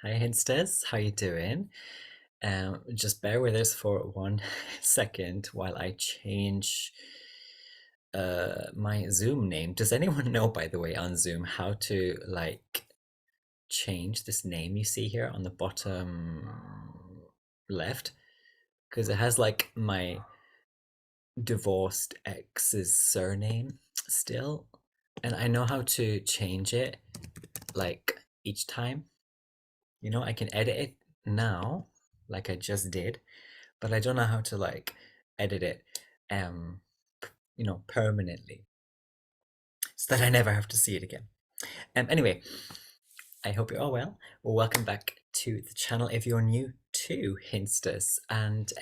Hi Hinsters, how you doing? Just bear with us for 1 second while I change my Zoom name. Does anyone know, by the way, on Zoom how to change this name you see here on the bottom left? Because it has like my divorced ex's surname still, and I know how to change it like each time. I can edit it now, like I just did, but I don't know how to edit it, um, permanently, so that I never have to see it again. Anyway, I hope you're all well. Welcome back to the channel if you're new to Hinsters, and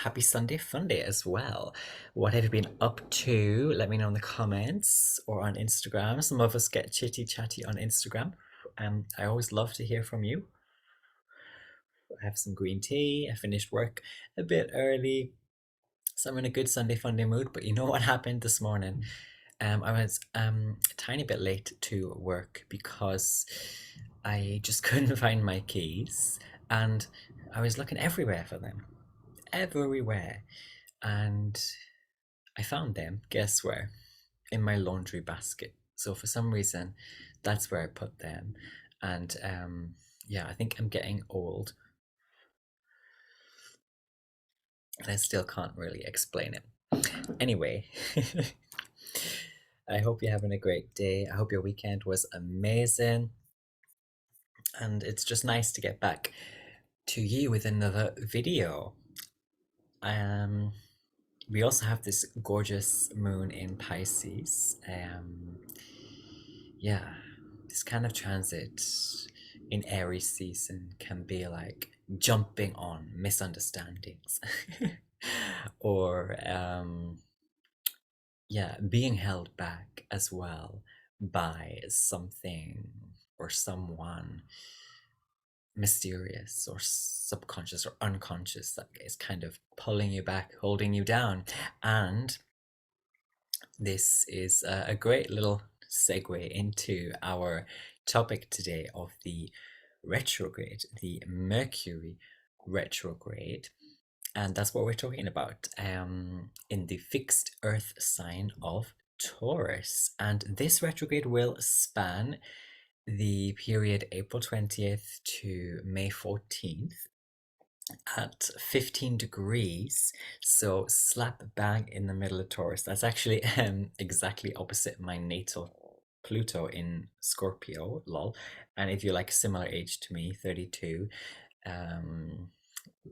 happy Sunday Funday as well. What have you been up to? Let me know in the comments or on Instagram. Some of us get chitty chatty on Instagram. I always love to hear from you. I have some green tea. I finished work a bit early, so I'm in a good Sunday Funday mood. But you know what happened this morning? I was a tiny bit late to work because I just couldn't find my keys, and I was looking everywhere for them, everywhere, and I found them. Guess where? In my laundry basket. So for some reason, that's where I put them, and yeah, I think I'm getting old, and I still can't really explain it. Anyway, I hope you're having a great day. I hope your weekend was amazing. And it's just nice to get back to you with another video. We also have this gorgeous moon in Pisces. Yeah, this kind of transit in Aries season can be like jumping on misunderstandings or yeah, being held back as well by something or someone mysterious or subconscious or unconscious that is kind of pulling you back, holding you down. And this is a great little segue into our topic today of the retrograde, the Mercury retrograde. And that's what we're talking about in the fixed Earth sign of Taurus. And this retrograde will span the period April 20th to May 14th at 15 degrees. So slap bang in the middle of Taurus. That's actually exactly opposite my natal Pluto in Scorpio, lol. And if you're like a similar age to me, 32,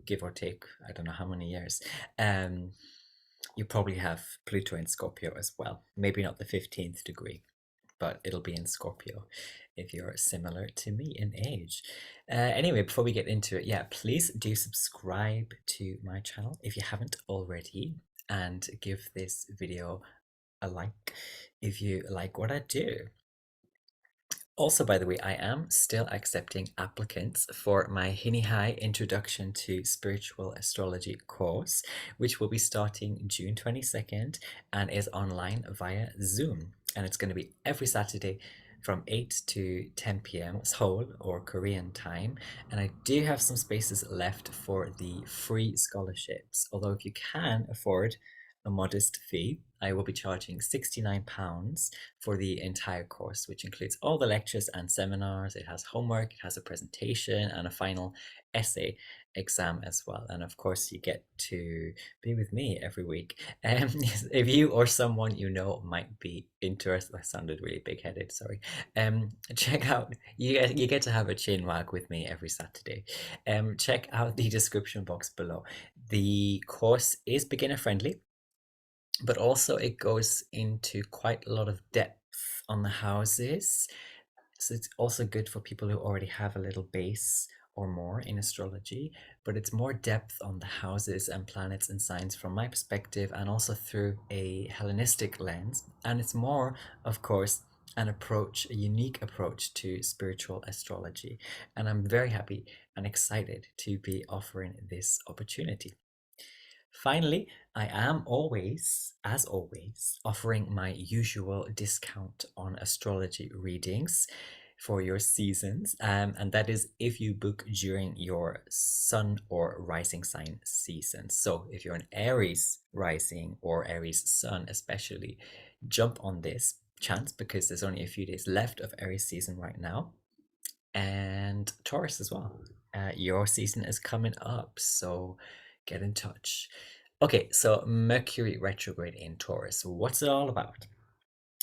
give or take, I don't know how many years, you probably have Pluto in Scorpio as well. Maybe not the 15th degree, but it'll be in Scorpio if you're similar to me in age. Anyway, before we get into it, yeah, please do subscribe to my channel if you haven't already, and give this video a like if you like what I do. Also, by the way, I am still accepting applicants for my Hini High Introduction to Spiritual Astrology course, which will be starting June 22nd and is online via Zoom. And it's going to be every Saturday from 8 to 10 p.m. Seoul or Korean time. And I do have some spaces left for the free scholarships. Although if you can afford a modest fee, I will be charging £69 for the entire course, which includes all the lectures and seminars. It has homework, it has a presentation, and a final essay exam as well. And of course, you get to be with me every week. If you or someone you know might be interested, I sounded really big-headed, sorry. Check out, you get to have a chin wag with me every Saturday. Check out the description box below. The course is beginner friendly, but also it goes into quite a lot of depth on the houses. So it's also good for people who already have a little base or more in astrology, but it's more depth on the houses and planets and signs from my perspective, and also through a Hellenistic lens. And it's more, of course, an approach, a unique approach to spiritual astrology. And I'm very happy and excited to be offering this opportunity. Finally, I am always, as always, offering my usual discount on astrology readings. for your seasons, and that is if you book during your sun or rising sign season. So if you're an Aries rising or Aries sun, especially, jump on this chance because there's only a few days left of Aries season right now, and Taurus as well. Your season is coming up, so get in touch. Okay, so Mercury retrograde in Taurus. What's it all about?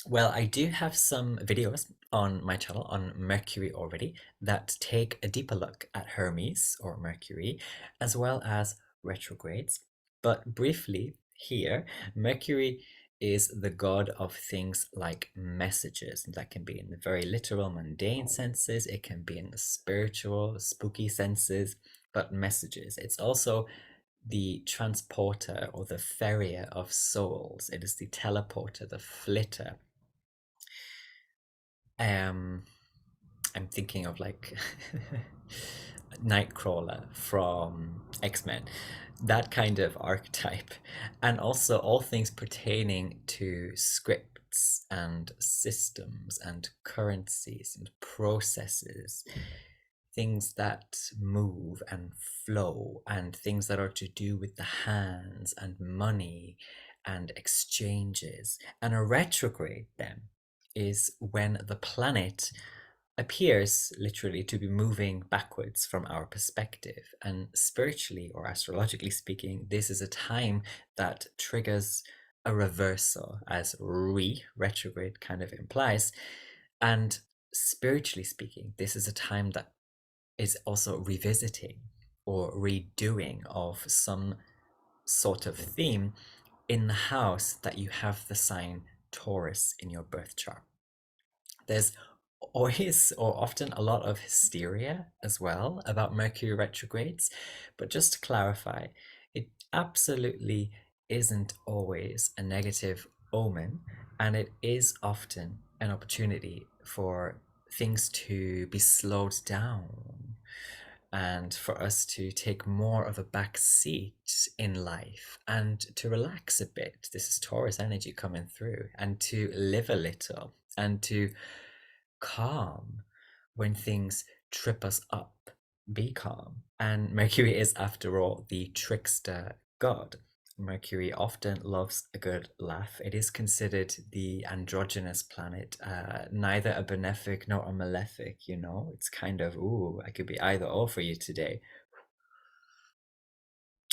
Well, I do have some videos on my channel on Mercury already that take a deeper look at Hermes or Mercury, as well as retrogrades. But briefly here, Mercury is the god of things like messages. That can be in the very literal, mundane senses, it can be in the spiritual, spooky senses, but messages. It's also the transporter or the ferrier of souls. It is the teleporter, the flitter. I'm thinking of like Nightcrawler from X-Men, that kind of archetype, and also all things pertaining to scripts and systems and currencies and processes, things that move and flow, and things that are to do with the hands and money and exchanges. And a retrograde then is when the planet appears literally to be moving backwards from our perspective. And spiritually or astrologically speaking, this is a time that triggers a reversal, as retrograde kind of implies. And spiritually speaking, this is a time that is also revisiting or redoing of some sort of theme in the house that you have the sign Taurus in your birth chart. There's always or often a lot of hysteria as well about Mercury retrogrades, but just to clarify, it absolutely isn't always a negative omen, and it is often an opportunity for things to be slowed down and for us to take more of a back seat in life and to relax a bit. This is Taurus energy coming through, and to live a little and to calm when things trip us up. Be calm. And Mercury is, after all, the trickster god. Mercury often loves a good laugh. It is considered the androgynous planet, neither a benefic nor a malefic, you know? It's kind of, ooh, I could be either or for you today.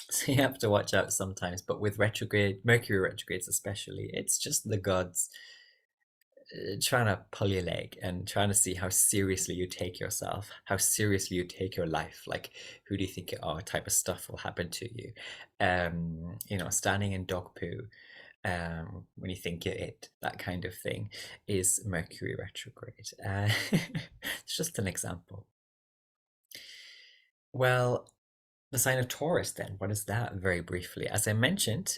So you have to watch out sometimes. But with retrograde, Mercury retrogrades especially, it's just the gods trying to pull your leg and trying to see how seriously you take yourself, how seriously you take your life. Like, who do you think you are? Type of stuff will happen to you. You know, standing in dog poo when you think you're it, that kind of thing, is Mercury retrograde. It's just an example. Well, the sign of Taurus, then, what is that? Very briefly, as I mentioned,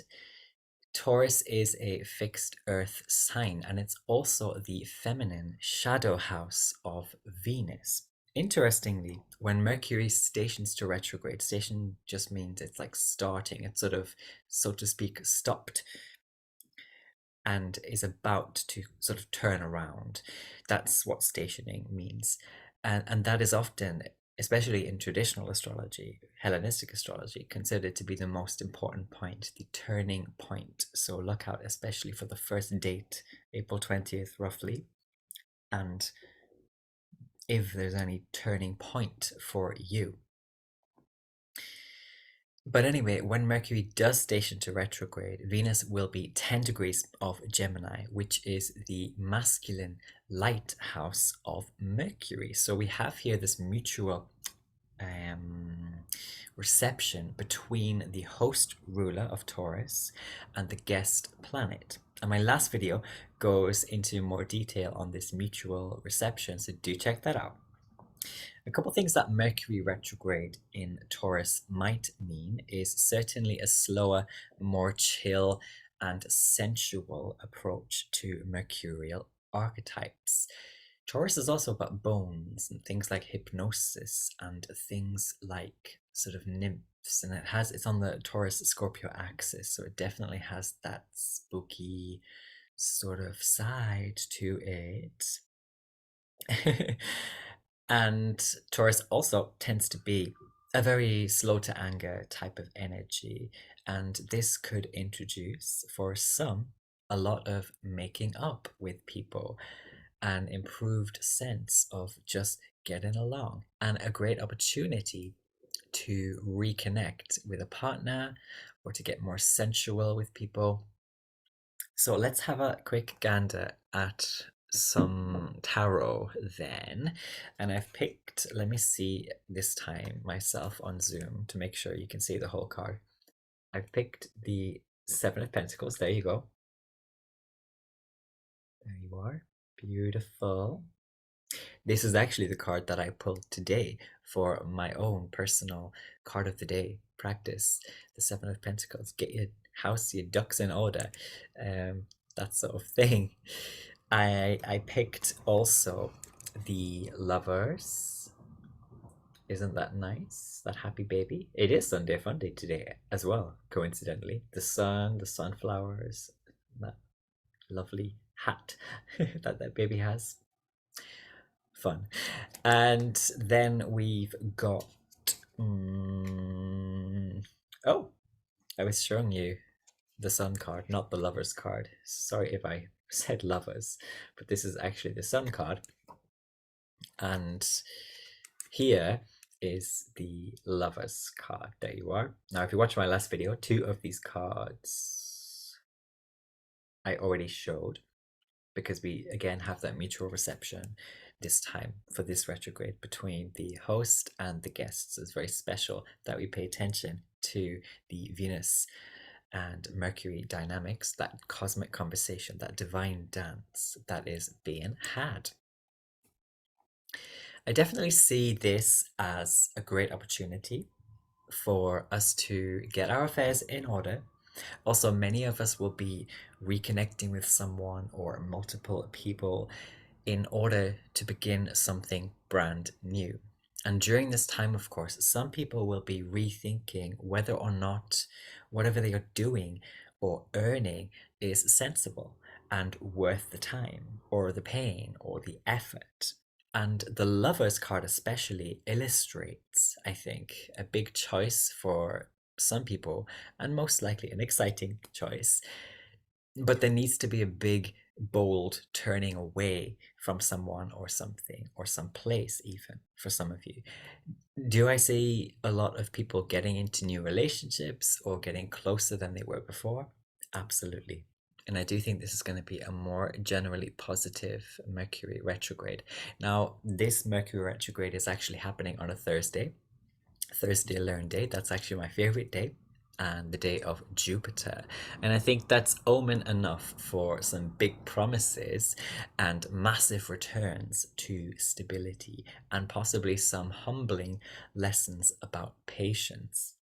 Taurus is a fixed earth sign, and it's also the feminine shadow house of Venus. Interestingly, when Mercury stations to retrograde, station just means it's like starting, it's sort of, so to speak, stopped and is about to sort of turn around. That's what stationing means. And that is often, especially in traditional astrology, Hellenistic astrology, considered to be the most important point, the turning point. So look out especially for the first date, April 20th roughly, and if there's any turning point for you. But anyway, when Mercury does station to retrograde, Venus will be 10 degrees of Gemini, which is the masculine light house of Mercury. So we have here this mutual reception between the host ruler of Taurus and the guest planet. And my last video goes into more detail on this mutual reception, so do check that out. A couple things that Mercury retrograde in Taurus might mean is certainly a slower, more chill and sensual approach to mercurial archetypes. Taurus is also about bones and things like hypnosis and things like sort of nymphs, and it's on the Taurus Scorpio axis, so it definitely has that spooky sort of side to it. And Taurus also tends to be a very slow to anger type of energy, and this could introduce for some a lot of making up with people, an improved sense of just getting along, and a great opportunity to reconnect with a partner or to get more sensual with people. So let's have a quick gander at some tarot then. And I've picked, let me see this time myself on Zoom to make sure you can see the whole card. I've picked the Seven of Pentacles. There you go. There you are. Beautiful. This is actually the card that I pulled today for my own personal card of the day practice. The Seven of Pentacles. Get your house, your ducks in order. That sort of thing. I picked also the Lovers. Isn't that nice? That happy baby. It is Sunday Funday today as well, coincidentally. The sun, the sunflowers, that lovely hat that that baby has. Fun. And then we've got oh, I was showing you the sun card, not the lovers card. Sorry if I said lovers, but this is actually the sun card. And here is the lovers card. There you are. Now, if you watch my last video, two of these cards I already showed, because we again have that mutual reception this time for this retrograde between the host and the guests. It's very special that we pay attention to the Venus and Mercury dynamics, that cosmic conversation, that divine dance that is being had. I definitely see this as a great opportunity for us to get our affairs in order. Also, many of us will be reconnecting with someone or multiple people in order to begin something brand new. And during this time, of course, some people will be rethinking whether or not whatever they are doing or earning is sensible and worth the time or the pain or the effort. And the Lovers card especially illustrates, I think, a big choice for some people, and most likely an exciting choice. But there needs to be a big, bold turning away from someone or something or some place, even for some of you. Do I see a lot of people getting into new relationships or getting closer than they were before? Absolutely. And I do think this is going to be a more generally positive Mercury retrograde. Now, this Mercury retrograde is actually happening on a Thursday, Thursday Learn Day. That's actually my favorite day, and the day of Jupiter. And I think that's omen enough for some big promises and massive returns to stability, and possibly some humbling lessons about patience.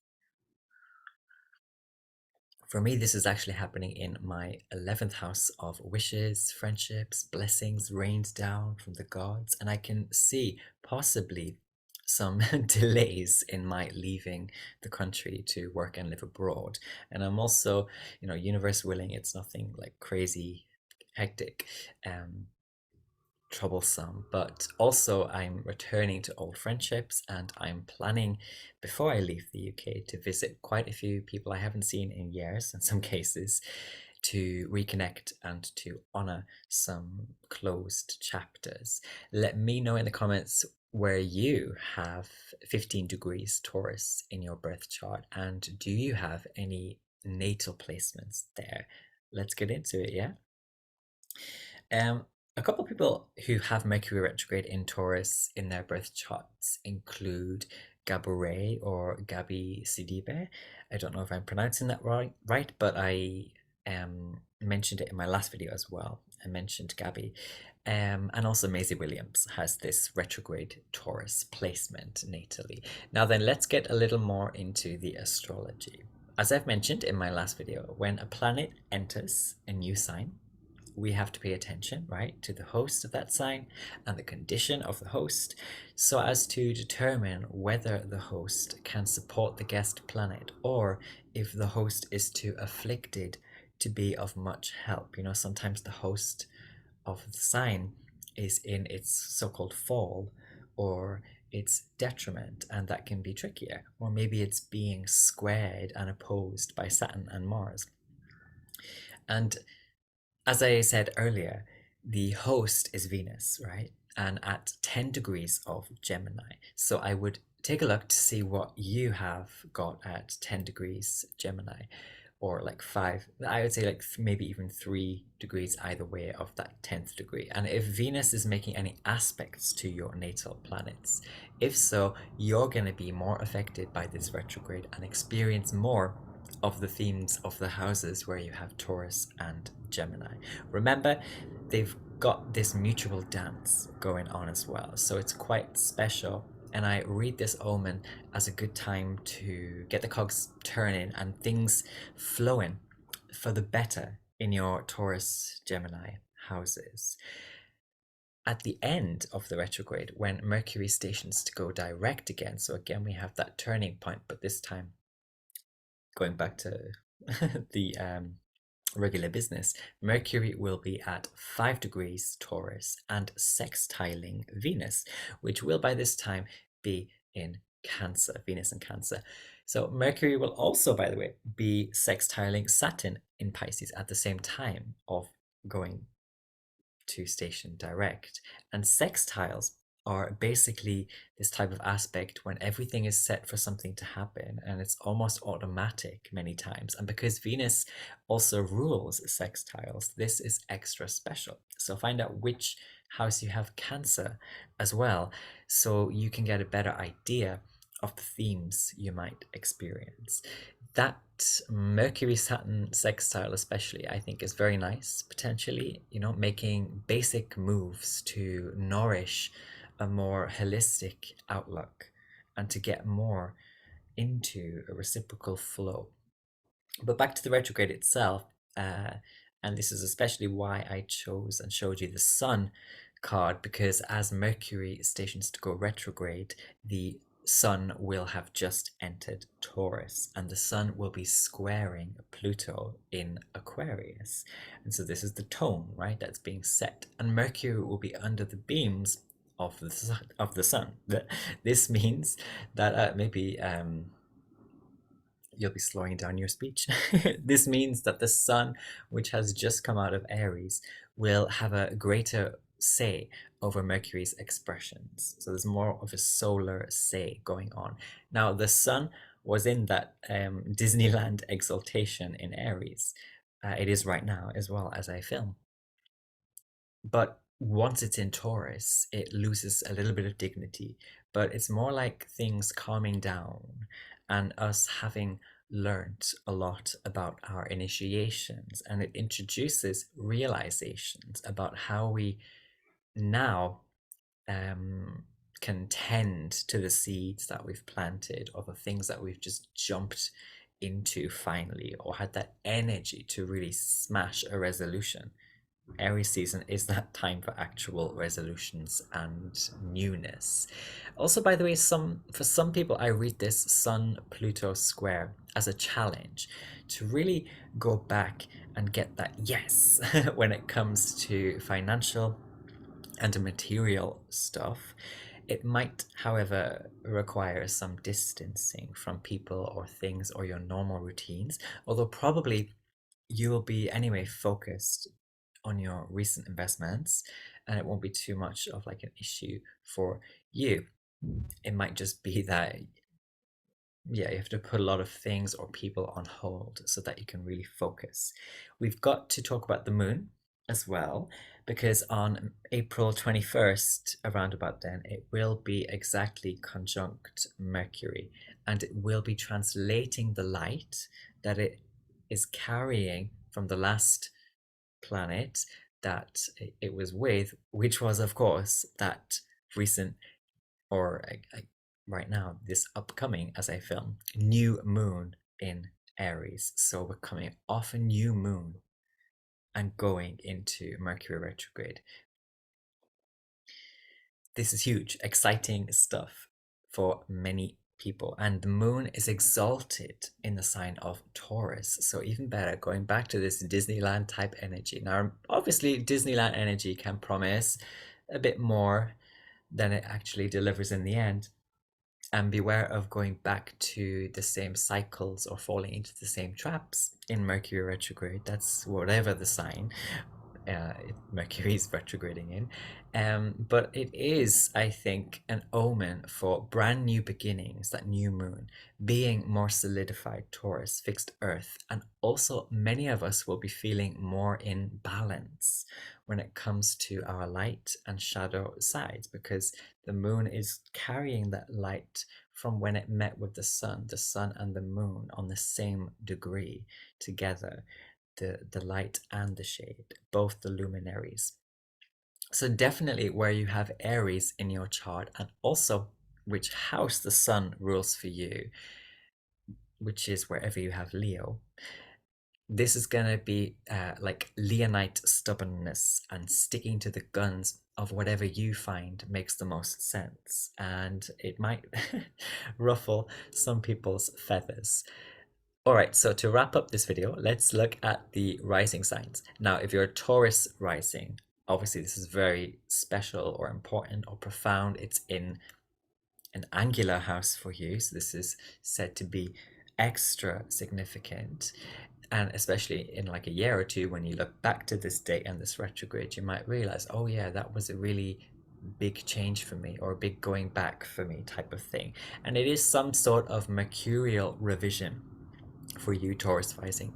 For me, this is actually happening in my 11th house of wishes, friendships, blessings rained down from the gods, and I can see possibly some delays in my leaving the country to work and live abroad. And I'm also, universe willing, it's nothing like crazy hectic. Troublesome, but also I'm returning to old friendships, and I'm planning before I leave the UK to visit quite a few people I haven't seen in years in some cases, to reconnect and to honor some closed chapters. Let me know in the comments where you have 15 degrees Taurus in your birth chart, and do you have any natal placements there? Let's get into it, yeah? A couple of people who have Mercury retrograde in Taurus in their birth charts include Gabourey or Gabi Sidibe. I don't know if I'm pronouncing that right, but I mentioned it in my last video as well. I mentioned Gabi. And also Maisie Williams has this retrograde Taurus placement natally. Now then, let's get a little more into the astrology. As I've mentioned in my last video, when a planet enters a new sign, we have to pay attention, right, to the host of that sign and the condition of the host, so as to determine whether the host can support the guest planet, or if the host is too afflicted to be of much help. Sometimes the host of the sign is in its so-called fall or its detriment, and that can be trickier. Or maybe it's being squared and opposed by Saturn and Mars. And as I said earlier, the host is Venus, right? And at 10 degrees of Gemini. So I would take a look to see what you have got at 10 degrees Gemini, or like 5, I would say like maybe even 3 degrees either way of that 10th degree. And if Venus is making any aspects to your natal planets, if so, you're going to be more affected by this retrograde and experience more of the themes of the houses where you have Taurus and Gemini. Remember, they've got this mutual dance going on as well, so it's quite special. And I read this omen as a good time to get the cogs turning and things flowing for the better in your Taurus Gemini houses. At the end of the retrograde, when Mercury stations to go direct again, so again we have that turning point, but this time going back to the regular business, Mercury will be at 5 degrees Taurus and sextiling Venus, which will by this time be in Cancer, Venus in Cancer. So Mercury will also, by the way, be sextiling Saturn in Pisces at the same time of going to station direct. And sextiles are basically this type of aspect when everything is set for something to happen and it's almost automatic many times. And because Venus also rules sextiles, this is extra special. So find out which house you have Cancer as well, so you can get a better idea of the themes you might experience. That Mercury Saturn sextile especially, I think, is very nice, potentially, making basic moves to nourish a more holistic outlook and to get more into a reciprocal flow. But back to the retrograde itself, and this is especially why I chose and showed you the Sun card, because as Mercury stations to go retrograde, the Sun will have just entered Taurus, and the Sun will be squaring Pluto in Aquarius. And so this is the tone, right, that's being set. And Mercury will be under the beams of the Sun. This means that maybe you'll be slowing down your speech. This means that the Sun, which has just come out of Aries, will have a greater say over Mercury's expressions. So there's more of a solar say going on. Now, the Sun was in that Disneyland exaltation in Aries. It is right now as well as I film. But once it's in Taurus, it loses a little bit of dignity, but it's more like things calming down and us having learned a lot about our initiations, and it introduces realizations about how we now can tend to the seeds that we've planted or the things that we've just jumped into finally, or had that energy to really smash a resolution. Aries season is that time for actual resolutions and newness. Also, by the way, for some people, I read this Sun Pluto square as a challenge to really go back and get that yes when it comes to financial and material stuff. It might, however, require some distancing from people or things or your normal routines, although probably you will be anyway focused on your recent investments and it won't be too much of like an issue for you. It might just be that you have to put a lot of things or people on hold so that you can really focus. We've got to talk about the moon as well, because on April 21st, around about then, it will be exactly conjunct Mercury, and it will be translating the light that it is carrying from the last planet that it was with, which was, of course, that recent, or right now, this upcoming, as I film, new moon in Aries. So we're coming off a new moon and going into Mercury retrograde. This is huge, exciting stuff for many people. And the moon is exalted in the sign of Taurus. So even better, going back to this Disneyland type energy. Now, obviously, Disneyland energy can promise a bit more than it actually delivers in the end. And beware of going back to the same cycles or falling into the same traps in Mercury retrograde. That's whatever the sign Mercury is retrograding in. But it is, I think, an omen for brand new beginnings, that new moon, being more solidified Taurus, fixed earth. And also, many of us will be feeling more in balance when it comes to our light and shadow sides, because the moon is carrying that light from when it met with the sun and the moon on the same degree together, the light and the shade, both the luminaries. So definitely where you have Aries in your chart, and also which house the sun rules for you, which is wherever you have Leo, this is going to be like Leonite stubbornness and sticking to the guns of whatever you find makes the most sense. And it might ruffle some people's feathers. All right, so to wrap up this video, let's look at the rising signs. Now, if you're a Taurus rising, obviously this is very special or important or profound. It's in an angular house for you, so this is said to be extra significant. And especially in like a year or two, when you look back to this date and this retrograde, you might realize, oh yeah, that was a really big change for me, or a big going back for me type of thing. And it is some sort of mercurial revision for you, Taurus rising,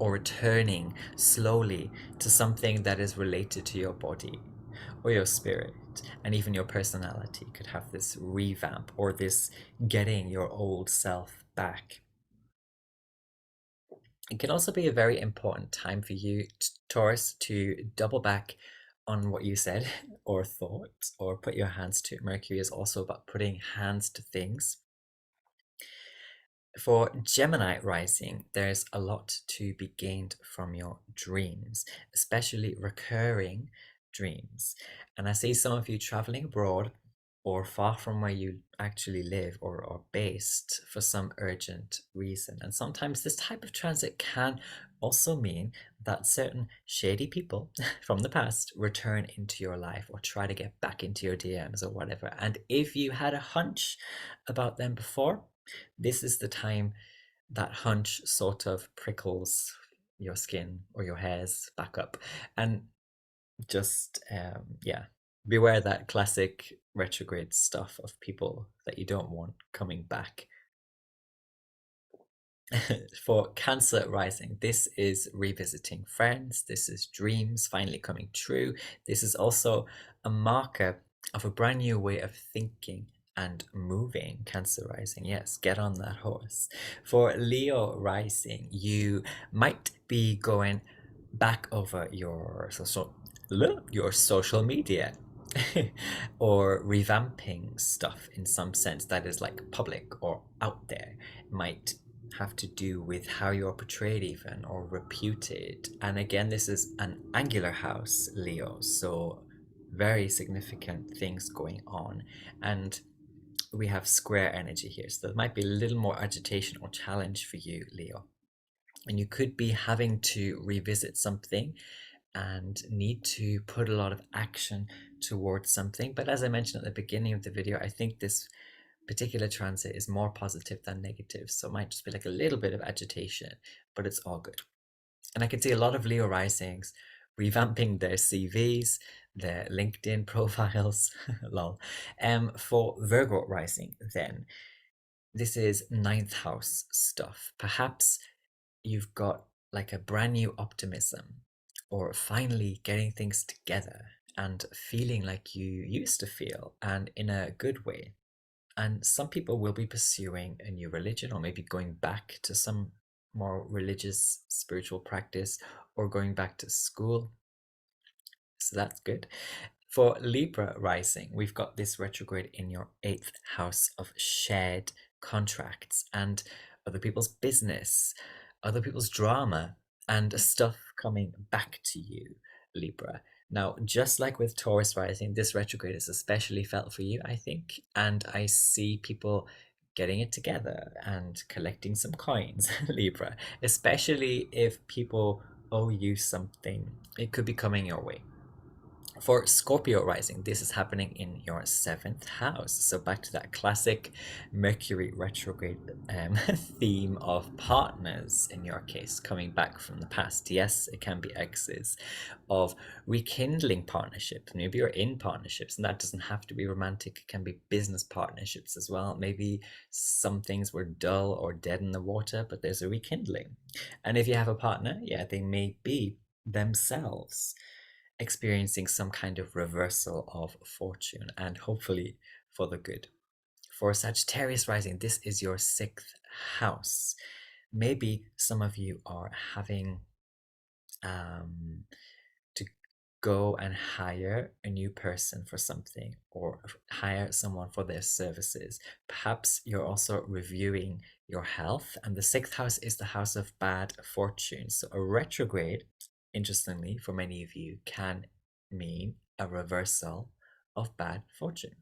or returning slowly to something that is related to your body or your spirit, and even your personality could have this revamp, or this getting your old self back. It can also be a very important time for you, Taurus, to double back on what you said or thought, or put your hands to. Mercury is also about putting hands to things. For Gemini rising, there's a lot to be gained from your dreams, especially recurring dreams. And I see some of you traveling abroad or far from where you actually live or are based for some urgent reason. And sometimes this type of transit can also mean that certain shady people from the past return into your life or try to get back into your DMs or whatever. And if you had a hunch about them before, this is the time that hunch sort of prickles your skin or your hairs back up. And just yeah, beware that classic retrograde stuff of people that you don't want coming back. For Cancer rising, this is revisiting friends, this is dreams finally coming true. This is also a marker of a brand new way of thinking and moving. Cancer rising, yes, get on that horse. For Leo rising, you might be going back over your social media or revamping stuff in some sense that is like public or out there. It might have to do with how you're portrayed even, or reputed. And again, this is an angular house, Leo, so very significant things going on. And we have square energy here, so there might be a little more agitation or challenge for you, Leo. And you could be having to revisit something and need to put a lot of action towards something. But as I mentioned at the beginning of the video, I think this particular transit is more positive than negative. So it might just be like a little bit of agitation, but it's all good. And I can see a lot of Leo risings revamping their CVs, their LinkedIn profiles, lol. For Virgo rising, then, this is ninth house stuff. Perhaps you've got like a brand new optimism, or finally getting things together and feeling like you used to feel, and in a good way. And some people will be pursuing a new religion, or maybe going back to some more religious spiritual practice, or going back to school. So that's good. For Libra rising, we've got this retrograde in your 8th house of shared contracts and other people's business, other people's drama, and stuff coming back to you, Libra. Now, just like with Taurus rising, this retrograde is especially felt for you, I think. And I see people getting it together and collecting some coins, Libra, especially if people owe you something. It could be coming your way. For Scorpio rising, this is happening in your seventh house. So back to that classic Mercury retrograde theme of partners in your case, coming back from the past. Yes, it can be exes, of rekindling partnerships. Maybe you're in partnerships, and that doesn't have to be romantic. It can be business partnerships as well. Maybe some things were dull or dead in the water, but there's a rekindling. And if you have a partner, yeah, they may be themselves experiencing some kind of reversal of fortune, and hopefully for the good. For Sagittarius rising, this is your sixth house. Maybe some of you are having to go and hire a new person for something, or hire someone for their services. Perhaps you're also reviewing your health, and the sixth house is the house of bad fortune. So a retrograde, interestingly, for many of you, can mean a reversal of bad fortune.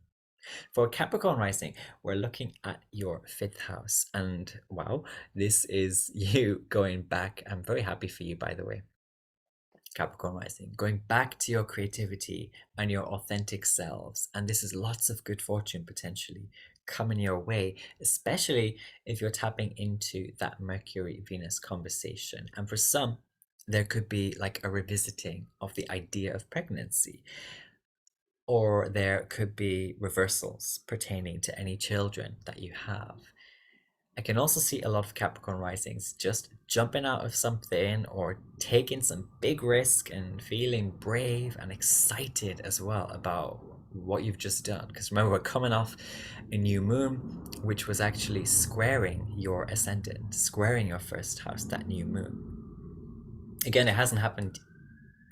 For Capricorn rising, we're looking at your fifth house, and wow, this is you going back. I'm very happy for you, by the way. Capricorn rising, going back to your creativity and your authentic selves. And this is lots of good fortune potentially coming your way, especially if you're tapping into that Mercury Venus conversation. And for some, there could be like a revisiting of the idea of pregnancy, or there could be reversals pertaining to any children that you have. I can also see a lot of Capricorn risings just jumping out of something or taking some big risk and feeling brave and excited as well about what you've just done. Because remember, we're coming off a new moon, which was actually squaring your ascendant, squaring your first house, that new moon. Again, it hasn't happened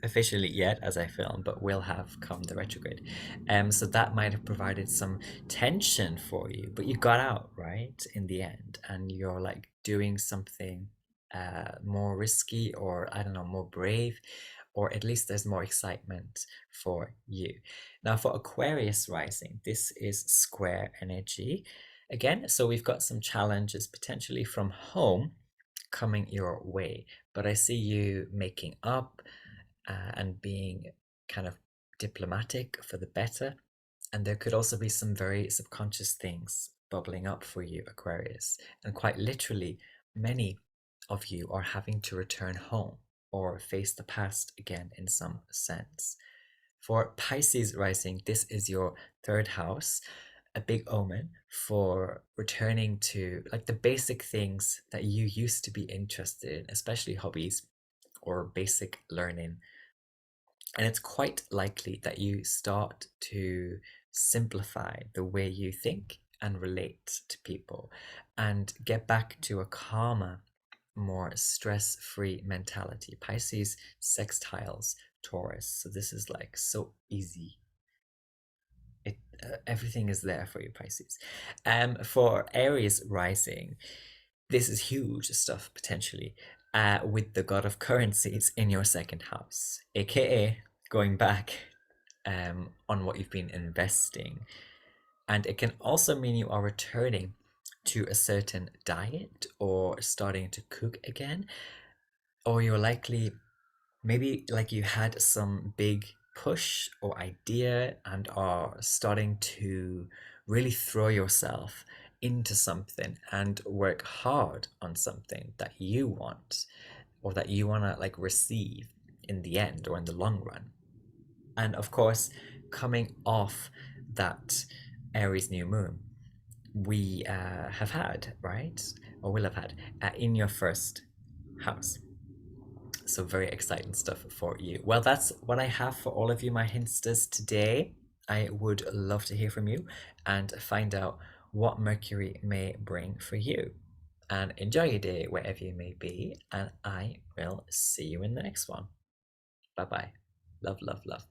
officially yet as I film, but will have come the retrograde. So that might have provided some tension for you, but you got out right in the end, and you're like doing something more risky, or I don't know, more brave, or at least there's more excitement for you. Now for Aquarius rising, this is square energy again, so we've got some challenges potentially from home coming your way, but I see you making up and being kind of diplomatic for the better. And there could also be some very subconscious things bubbling up for you, Aquarius. And quite literally, many of you are having to return home or face the past again in some sense. For Pisces rising, this is your third house, a big omen for returning to like the basic things that you used to be interested in, especially hobbies or basic learning. And it's quite likely that you start to simplify the way you think and relate to people and get back to a calmer, more stress-free mentality. Pisces sextiles Taurus, so this is like so easy. Everything is there for you, Pisces. For Aries rising, this is huge stuff potentially, with the god of currencies in your second house, aka going back on what you've been investing. And it can also mean you are returning to a certain diet or starting to cook again, or you're likely, maybe like you had some big push or idea and are starting to really throw yourself into something and work hard on something that you want, or that you want to like receive in the end or in the long run. And of course, coming off that Aries new moon, we have had, right? Or will have had in your first house. So very exciting stuff for you. Well, that's what I have for all of you, my Hinsters, today. I would love to hear from you and find out what Mercury may bring for you. And enjoy your day wherever you may be. And I will see you in the next one. Bye bye. Love, love, love.